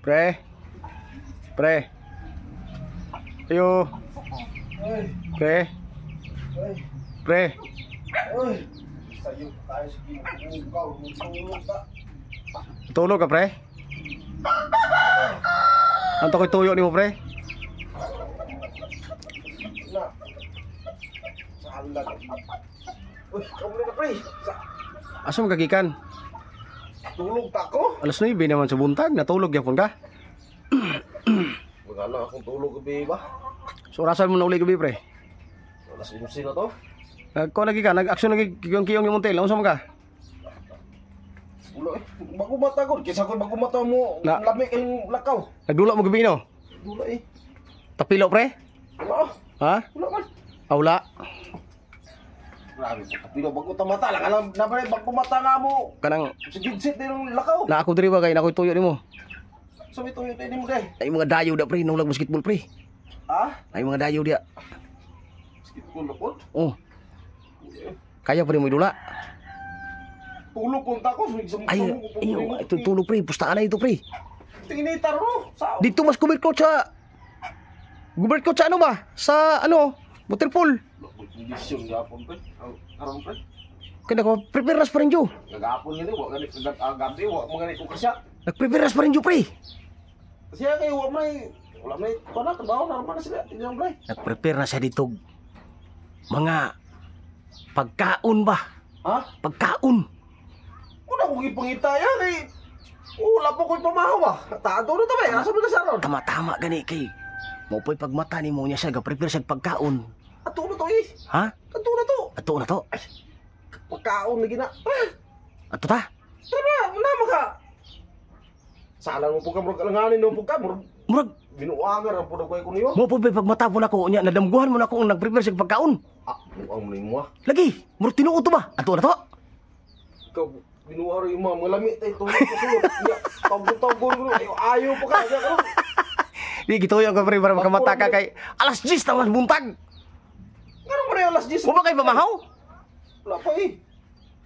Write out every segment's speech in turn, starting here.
Pre. Pre. Ayo. Pre. Pre. Tulog ka, pre? Anto ko'y tuyo ni mo, pre? Asa mo kagikan? Tulog ta ko. Alas 9 naman sa buntag, natulog yapon ka? Magana akong tulog gabi ba? So orasan mo na uli gabi, pre? Alas 11 na to. Nagko lagi ka, nag-aksyon lagi kiyong yung montel. Unsa man ka? Ulo bago mata ko, kisa ko bago mata mo lami kayong lakaw. Nagdula mo gabi no? Dula eh. Tapilo, pre? Wala. Ha? Wala man. Wala. Grabe, pero bago ta mata lang alam na pre bago mata nga mo. Kanang Sige sit din yung lakaw. na ako diri ba kay nakoy tuyo nimo. So ito yung din mo day. Ay mga dayo da, pre, nulag basketball, pre. Ah? Ay mga dayo dia. Sikit ko lakot. Oh. Kaya pa rin mo idula. Tulog ko ta ko Ay, ito tulog, pre. Pustaan na ito, pre. Tinitar mo. Sa Dito mas kubit ko sa ano ba? Sa ano? Waterfall. kondisyon gapon pre. Aron pre. Kaya ko preparas pa rin jo. Gagapon nito wa ganit gabi wa mo ganit ko kasya. Nagpreparas pa rin jo, pre. Kasi kay wala may kana trabaho na naman sila. Tingnan pre. Nagprepare na siya dito. Mga pagkaon ba? Ha? Pagkaon. Una kong ipangita yan eh. Wala pa ko'y pamahaw ba? Taado na tabi. Asa mo na siya ron? Tama-tama gani kay. Maupoy pagmata ni mo niya siya ga-prepare siya pagkaon. Ato na to eh. Ha? Ato na to. Ato na to. Pagkaon na gina. Ato ta. Tara, nama ka. Salang mo po ka, murag alanganin mo po ka. Murag Binuangan ang pudag ko niyo. mo po pagmata po nako nya nadamguhan mo nako ang nag-prepare siya pagkaon. Ah, buang mo mo ah. Lagi, murag tinuod to ba? Ato na to. Ikaw, binuaro yung mga lamit ay tulog ko sulod. Tawag-tawag ko. Ayaw po ka. Di gitu yung pre para makamata ka kay alas 10 na mas buntag. Ngano mo na alas 10? Mo ba kay pamahaw? Wala pa eh.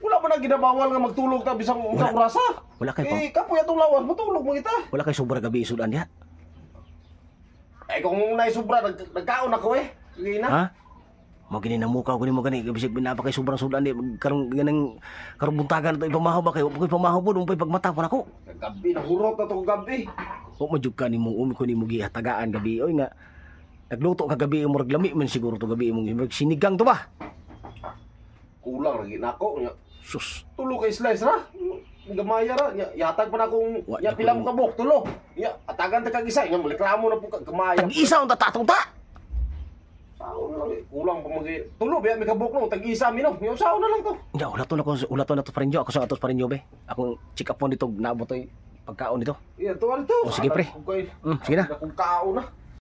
Wala pa na ginabawal nga magtulog ta bisang rasa. Wala kay Eh, kapoy atong lawas, matulog mo kita. wala kay sobra gabi isudan diha. Eh, kung naay sobra, nagkaon ako eh. Sige na. Ha? Mo gini na mukaw gani mo gani bisig binapa kay sobrang sudan di karong ganang karong buntagan to ipamahaw ba kay pamahaw po umpay pagmata po nako. Gabi, nahurot na itong gabi. O majuk ka nimo umi ko nimo gihatagaan gabi oy nga nagluto ka gabi murag lami man siguro to gabi mong murag sinigang to ba? Kulang lagi na ako. Sus. Tulo kay slice ra. Gamaya ra. Yatag pa na akong Wa, pila mo kabok. Tulo. Atagan ta kag isa. Nga, malikramo na po ka. Gamaya. Tag-isa ang tatatong ta. Sao na lang eh. Kulang pa magi. Tulo, biya may kabok no. Tag-isa mi no. Yung sao na lang to. Ya, ulato na to pa rin jo. Ako sa atos pa rin jo be. Ako check up po dito, naabot to'y pagkaon dito. Iya, tuwa ito. O, sige, pre. Sige na. Kung kaon na.